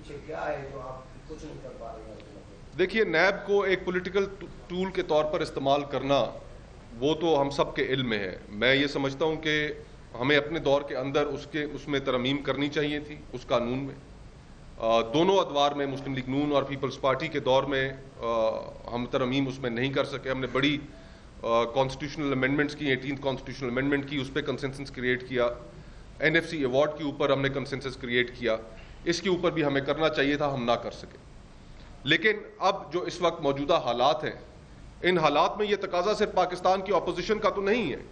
پیچھے کیا ہے جو آپ کچھ نہیں کر پا رہے ہیں؟ دیکھیے، نیب کو ایک پولیٹیکل ٹول کے طور پر استعمال کرنا وہ تو ہم سب کے علم میں ہے. میں یہ سمجھتا ہوں کہ ہمیں اپنے دور کے اندر اس میں ترمیم کرنی چاہیے تھی اس قانون میں. دونوں ادوار میں مسلم لیگ نون اور پیپلز پارٹی کے دور میں ہم ترمیم اس میں نہیں کر سکے. ہم نے بڑی کانسٹیٹیوشنل امینڈمنٹس کی، 18 کانسٹیٹیوشنل امینڈمنٹ کی، اس پہ کنسنسس کریٹ کیا. NFC ایوارڈ کے اوپر ہم نے کنسنسس کریٹ کیا. اس کے اوپر بھی ہمیں کرنا چاہیے تھا، ہم نہ کر سکے. لیکن اب جو اس وقت موجودہ حالات ہیں، ان حالات میں یہ تقاضا صرف پاکستان کی اپوزیشن کا تو نہیں ہے.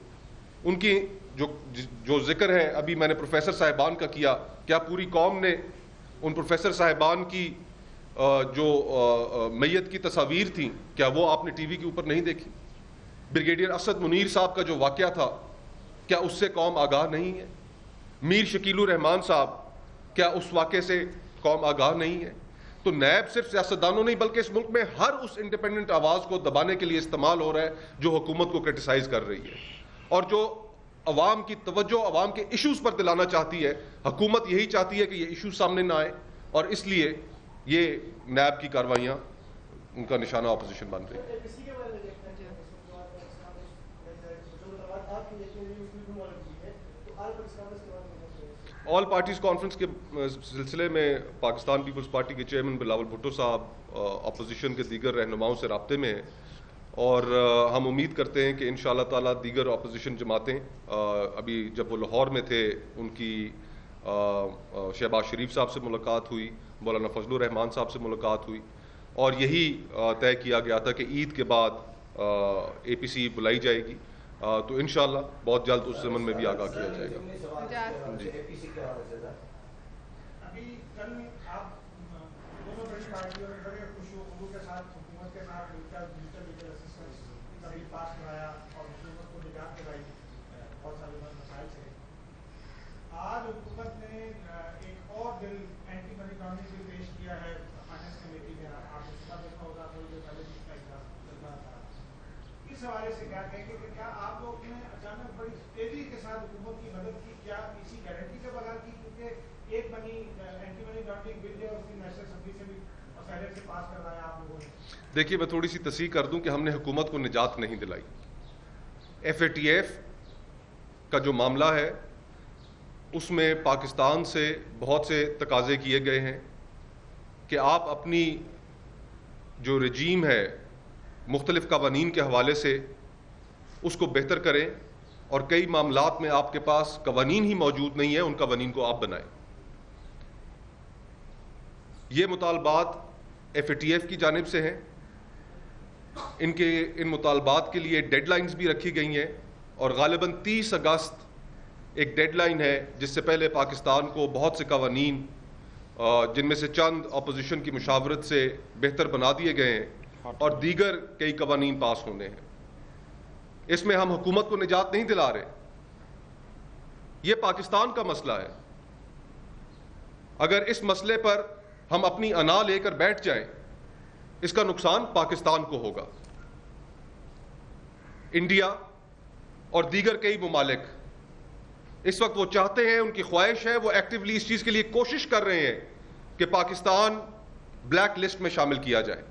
ان کی جو ذکر ہے ابھی میں نے پروفیسر صاحبان کا کیا پوری قوم نے ان پروفیسر صاحبان کی جو میت کی تصاویر تھیں، کیا وہ آپ نے ٹی وی کے اوپر نہیں دیکھی؟ بریگیڈیئر اسد منیر صاحب کا جو واقعہ تھا، کیا اس سے قوم آگاہ نہیں ہے؟ میر شکیل الرحمان صاحب، کیا اس واقعے سے قوم آگاہ نہیں ہے؟ تو نیب صرف سیاستدانوں نہیں بلکہ اس ملک میں ہر اس انڈیپینڈنٹ آواز کو دبانے کے لیے استعمال ہو رہا ہے جو حکومت کو کرٹیسائز کر رہی ہے اور جو عوام کی توجہ عوام کے ایشوز پر دلانا چاہتی ہے. حکومت یہی چاہتی ہے کہ یہ ایشوز سامنے نہ آئے اور اس لیے یہ نیب کی کارروائیاں ان کا نشانہ اپوزیشن بن رہی ہے. آل پارٹیز کانفرنس کے سلسلے میں پاکستان پیپلز پارٹی کے چیئرمین بلاول بھٹو صاحب اپوزیشن کے دیگر رہنماؤں سے رابطے میں ہیں اور ہم امید کرتے ہیں کہ انشاءاللہ تعالی دیگر اپوزیشن جماعتیں ابھی جب وہ لاہور میں تھے ان کی شہباز شریف صاحب سے ملاقات ہوئی، مولانا فضل الرحمان صاحب سے ملاقات ہوئی اور یہی طے کیا گیا تھا کہ عید کے بعد APC بلائی جائے گی. تو انشاءاللہ بہت جلد اس ضمن میں بھی آگاہ کیا جائے گا. جی ابھی کل آپ دونوں بڑی پارٹیوں نے بڑے خوشو کے ساتھ حکومت کے ساتھ مل کر ڈیجیٹل لیگل اسسٹنس کا بل پاس کرایا اور حکومت کو نجات دلائی بہت سارے مسائل سے. آج حکومت نے ایک اور بل اینٹی منی لانڈرنگ بل پیش کیا ہے فائنانس کمیٹی میں. آپ اس کا دیکھا ہوگا تھوڑی دیر پہلے بھی اس کا اجلاس چل رہا تھا. اس حوالے سے کیا کہیں گے کہ کیا آپ لوگ نے اچانک بڑی تیزی کے ساتھ حکومت کی مدد کی، کیا کسی گارنٹی کے بغیر کی؟ کیونکہ ایک اینٹی منی لانڈرنگ بل ہے اس کی نیشنل اسمبلی سے بھی اور سینیٹ سے پاس کروایا آپ لوگوں نے. دیکھیے، میں تھوڑی سی تصحیح کر دوں کہ ہم نے حکومت کو نجات نہیں دلائی. FATF کا جو معاملہ ہے اس میں پاکستان سے بہت سے تقاضے کیے گئے ہیں کہ آپ اپنی جو رجیم ہے مختلف قوانین کے حوالے سے اس کو بہتر کریں اور کئی معاملات میں آپ کے پاس قوانین ہی موجود نہیں ہیں، ان قوانین کو آپ بنائیں. یہ مطالبات FATF کی جانب سے ہیں. ان مطالبات کے لیے ڈیڈ لائنز بھی رکھی گئی ہیں اور غالباً 30 اگست ایک ڈیڈ لائن ہے جس سے پہلے پاکستان کو بہت سے قوانین جن میں سے چند اپوزیشن کی مشاورت سے بہتر بنا دیے گئے ہیں اور دیگر کئی قوانین پاس ہونے ہیں. اس میں ہم حکومت کو نجات نہیں دلا رہے، یہ پاکستان کا مسئلہ ہے. اگر اس مسئلے پر ہم اپنی انا لے کر بیٹھ جائیں اس کا نقصان پاکستان کو ہوگا. انڈیا اور دیگر کئی ممالک اس وقت وہ چاہتے ہیں، ان کی خواہش ہے، وہ ایکٹیولی اس چیز کے لیے کوشش کر رہے ہیں کہ پاکستان بلیک لسٹ میں شامل کیا جائے.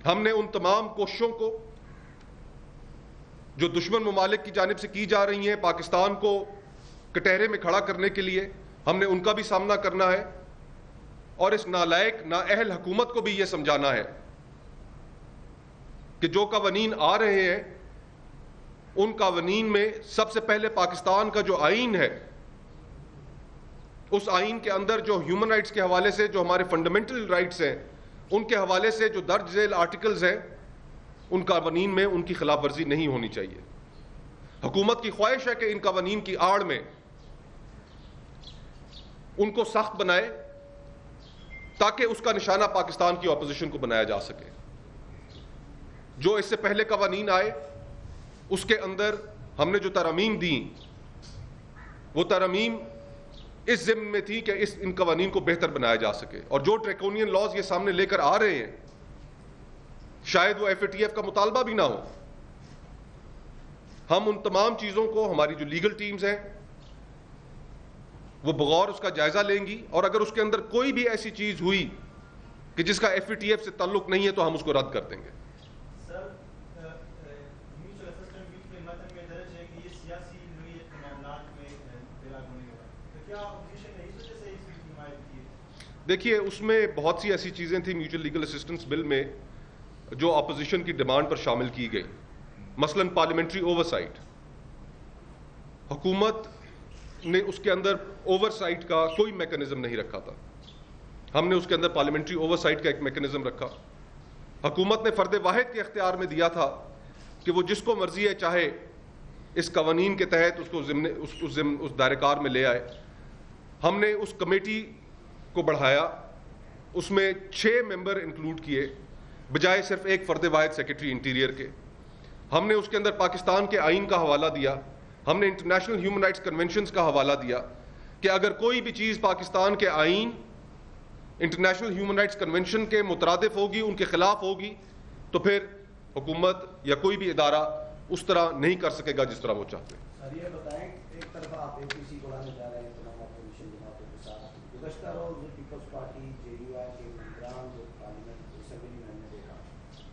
ہم نے ان تمام کوششوں کو جو دشمن ممالک کی جانب سے کی جا رہی ہیں پاکستان کو کٹہرے میں کھڑا کرنے کے لیے، ہم نے ان کا بھی سامنا کرنا ہے اور اس نالائق نااہل حکومت کو بھی یہ سمجھانا ہے کہ جو قوانین آ رہے ہیں ان قوانین میں سب سے پہلے پاکستان کا جو آئین ہے اس آئین کے اندر جو ہیومن رائٹس کے حوالے سے جو ہمارے فنڈامنٹل رائٹس ہیں ان کے حوالے سے جو درج ذیل آرٹیکلز ہیں ان قوانین میں ان کی خلاف ورزی نہیں ہونی چاہیے. حکومت کی خواہش ہے کہ ان قوانین کی آڑ میں ان کو سخت بنائے تاکہ اس کا نشانہ پاکستان کی اپوزیشن کو بنایا جا سکے. جو اس سے پہلے قوانین آئے اس کے اندر ہم نے جو ترامیم دیں وہ ترامیم اس ضمن میں تھی کہ ان قوانین کو بہتر بنایا جا سکے. اور جو ڈریکونین لاز یہ سامنے لے کر آ رہے ہیں شاید وہ FATF کا مطالبہ بھی نہ ہو. ہم ان تمام چیزوں کو، ہماری جو لیگل ٹیمز ہیں وہ بغور اس کا جائزہ لیں گی, اور اگر اس کے اندر کوئی بھی ایسی چیز ہوئی کہ جس کا FATF سے تعلق نہیں ہے تو ہم اس کو رد کر دیں گے. سر, میوچل اسسٹنٹ بل کے متن میں درج ہے کہ یہ سیاسی نوعیت کے معاملات میں لاگو نہیں ہوگا, تو کیا اپوزیشن نے اس وجہ سے اس بل کی حمایت کی ہے؟ دیکھیے, اس میں بہت سی ایسی چیزیں تھیں میوچل لیگل اسسٹنس بل میں جو اپوزیشن کی ڈیمانڈ پر شامل کی گئی. مثلا پارلیمنٹری اوورسائٹ, حکومت نے اس کے اندر اوورسائٹ کا کوئی میکانزم نہیں رکھا تھا. ہم نے اس کے اندر پارلیمنٹری اوورسائٹ کا ایک میکانزم رکھا. حکومت نے فرد واحد کے اختیار میں دیا تھا کہ وہ جس کو مرضی ہے چاہے اس قوانین کے تحت اس کو اس دائرہ کار میں لے آئے. ہم نے اس کمیٹی کو بڑھایا, اس میں 6 ممبر انکلوڈ کیے بجائے صرف ایک فرد واحد سیکرٹری انٹیریئر کے. ہم نے اس کے اندر پاکستان کے آئین کا حوالہ دیا, ہم نے انٹرنیشنل ہیومن رائٹس کنونشنز کا حوالہ دیا کہ اگر کوئی بھی چیز پاکستان کے آئین, انٹرنیشنل ہیومن رائٹس کنونشن کے مترادف ہوگی, ان کے خلاف ہوگی, تو پھر حکومت یا کوئی بھی ادارہ اس طرح نہیں کر سکے گا جس طرح وہ چاہتے ہیں. سر یہ بتائیں, ایک طرف آپ APC کو لانے جا رہے ہیں تمام اپوزیشن جماعتوں کے ساتھ, گزشتہ روز پیپلز پارٹی JUI کے ممبران جو پارلیمنٹ اسمبلی میں ہم نے دیکھا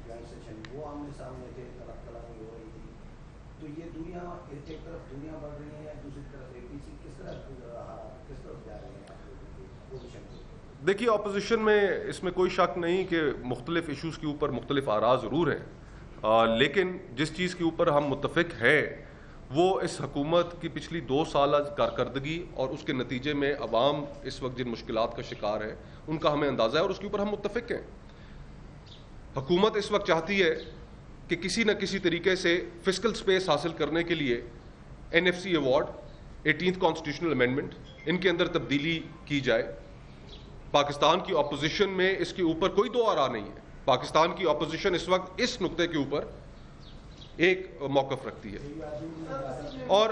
جوائنٹ سیشن, وہ آمنے سامنے تھے, طرف طرف ہو رہی تھی. تو یہ دنیا, ایک طرف دنیا بڑھ رہی ہے, دوسری طرف APC کس طرف جا رہے ہیں اپوزیشن کو؟ دیکھیے, اپوزیشن میں اس میں کوئی شک نہیں کہ مختلف ایشوز کے اوپر مختلف آراء ضرور ہیں, لیکن جس چیز کے اوپر ہم متفق ہیں وہ اس حکومت کی پچھلی 2 سالہ کارکردگی اور اس کے نتیجے میں عوام اس وقت جن مشکلات کا شکار ہے ان کا ہمیں اندازہ ہے اور اس کے اوپر ہم متفق ہیں. حکومت اس وقت چاہتی ہے کہ کسی نہ کسی طریقے سے فسکل سپیس حاصل کرنے کے لیے NFC award, 18th constitutional amendment, ان کے اندر تبدیلی کی جائے. پاکستان کی اپوزیشن میں اس کے اوپر کوئی 2 آراء نہیں ہے. پاکستان کی اپوزیشن اس وقت اس نقطے کے اوپر ایک موقف رکھتی ہے. اور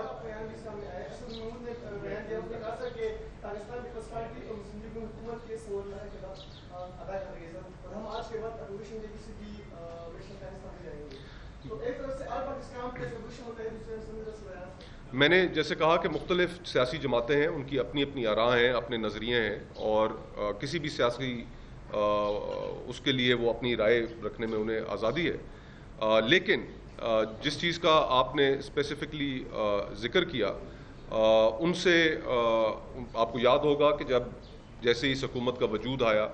میں نے جیسے کہا کہ مختلف سیاسی جماعتیں ہیں, ان کی اپنی اپنی آراء ہیں, اپنے نظریے ہیں, اور کسی بھی سیاسی اس کے لیے وہ اپنی رائے رکھنے میں انہیں آزادی ہے. لیکن جس چیز کا آپ نے اسپیسیفکلی ذکر کیا, ان سے آپ کو یاد ہوگا کہ جب جیسے اس حکومت کا وجود آیا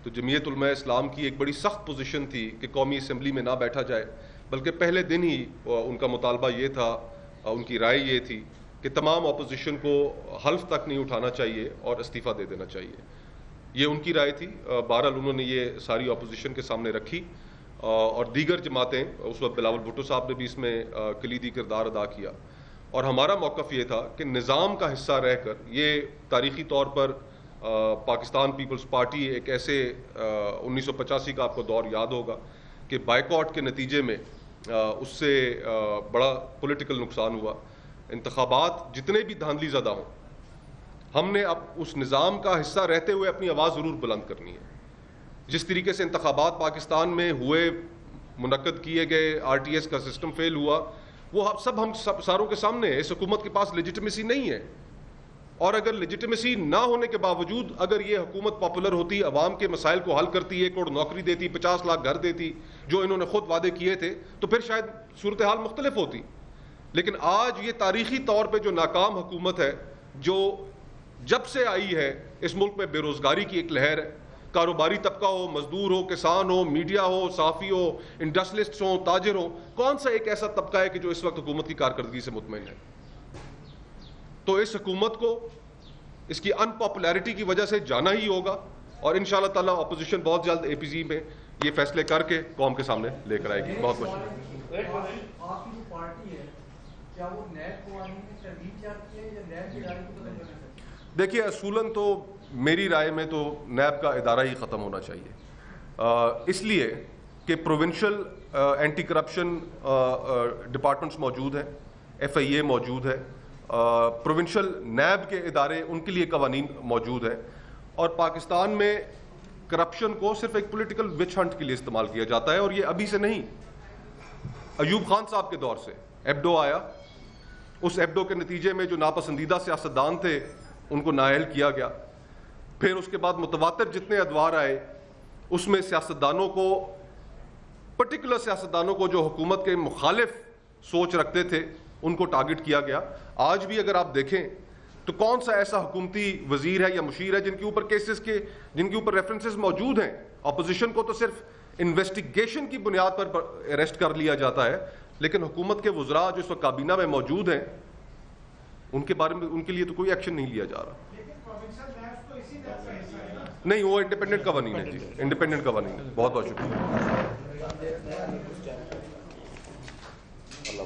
تو جمعیت علماء اسلام کی ایک بڑی سخت پوزیشن تھی کہ قومی اسمبلی میں نہ بیٹھا جائے, بلکہ پہلے دن ہی ان کا مطالبہ یہ تھا, ان کی رائے یہ تھی کہ تمام اپوزیشن کو حلف تک نہیں اٹھانا چاہیے اور استعفیٰ دے دینا چاہیے. یہ ان کی رائے تھی. بہرحال انہوں نے یہ ساری اپوزیشن کے سامنے رکھی, اور دیگر جماعتیں, اس وقت بلاول بھٹو صاحب نے بھی اس میں کلیدی کردار ادا کیا, اور ہمارا موقف یہ تھا کہ نظام کا حصہ رہ کر, یہ تاریخی طور پر پاکستان پیپلز پارٹی ایک ایسے 1985 کا آپ کو دور یاد ہوگا کہ بائیکاٹ کے نتیجے میں اس سے بڑا پولیٹیکل نقصان ہوا. انتخابات جتنے بھی دھاندلی زدہ ہوں, ہم نے اب اس نظام کا حصہ رہتے ہوئے اپنی آواز ضرور بلند کرنی ہے. جس طریقے سے انتخابات پاکستان میں ہوئے, منعقد کیے گئے, RTS کا سسٹم فیل ہوا, وہ ہم ساروں کے سامنے ہے. اس حکومت کے پاس لیجیٹمیسی نہیں ہے, اور اگر لیجیٹمیسی نہ ہونے کے باوجود اگر یہ حکومت پاپولر ہوتی, عوام کے مسائل کو حل کرتی, 1 کروڑ نوکری دیتی, 50 لاکھ گھر دیتی, جو انہوں نے خود وعدے کیے تھے, تو پھر شاید صورتحال مختلف ہوتی. لیکن آج یہ تاریخی طور پہ جو ناکام حکومت ہے, جو جب سے آئی ہے اس ملک میں بے روزگاری کی ایک لہر ہے. کاروباری طبقہ ہو, مزدور ہو, کسان ہو, میڈیا ہو, صحافی ہو, انڈسٹریلسٹ ہو, تاجر ہو, کون سا ایک ایسا طبقہ ہے کہ جو اس وقت حکومت کی کارکردگی سے مطمئن ہے؟ تو اس حکومت کو اس کی ان پاپولیرٹی کی وجہ سے جانا ہی ہوگا, اور انشاءاللہ تعالیٰ اپوزیشن بہت جلد APC میں یہ فیصلے کر کے قوم کے سامنے لے کر آئے گی. بہت بہت شکریہ. آپ کی جو پارٹی ہے کیا وہ نیب قوانین کی ترغیب چاہتی ہے یا نیب کی ادارے کو بدل کرنا چاہتی ہے؟ دیکھیے, اصولاً تو میری رائے میں تو نیب کا ادارہ ہی ختم ہونا چاہیے, اس لیے کہ پروونشل اینٹی کرپشن ڈپارٹمنٹس موجود ہیں, FIA موجود ہے, پروونشل نیب کے ادارے, ان کے لیے قوانین موجود ہیں, اور پاکستان میں کرپشن کو صرف ایک پولیٹیکل وچ ہنٹ کے لیے استعمال کیا جاتا ہے. اور یہ ابھی سے نہیں, ایوب خان صاحب کے دور سے ایبڈو آیا, اس ایبڈو کے نتیجے میں جو ناپسندیدہ سیاستدان تھے ان کو نااہل کیا گیا. پھر اس کے بعد متواتر جتنے ادوار آئے اس میں سیاستدانوں کو، پرٹیکولر سیاستدانوں کو جو حکومت کے مخالف سوچ رکھتے تھے ان کو ٹارگٹ کیا گیا. آج بھی اگر آپ دیکھیں تو کون سا ایسا حکومتی وزیر ہے یا مشیر ہے جن کے اوپر کیسز کے، جن کے اوپر ریفرنسز موجود ہیں؟ اپوزیشن کو تو صرف انویسٹیگیشن کی بنیاد پر اریسٹ کر لیا جاتا ہے، لیکن حکومت کے وزراء جو اس وقت کابینہ میں موجود ہیں ان کے بارے میں، ان کے لیے تو کوئی ایکشن نہیں لیا جا رہا. لیکن پروونشل لیبس تو اسی نیب کا حصہ ہے نا. نہیں، وہ انڈیپینڈنٹ قوانین ہے جی، انڈیپینڈنٹ قوانین ہے. بہت بہت شکریہ. اللہ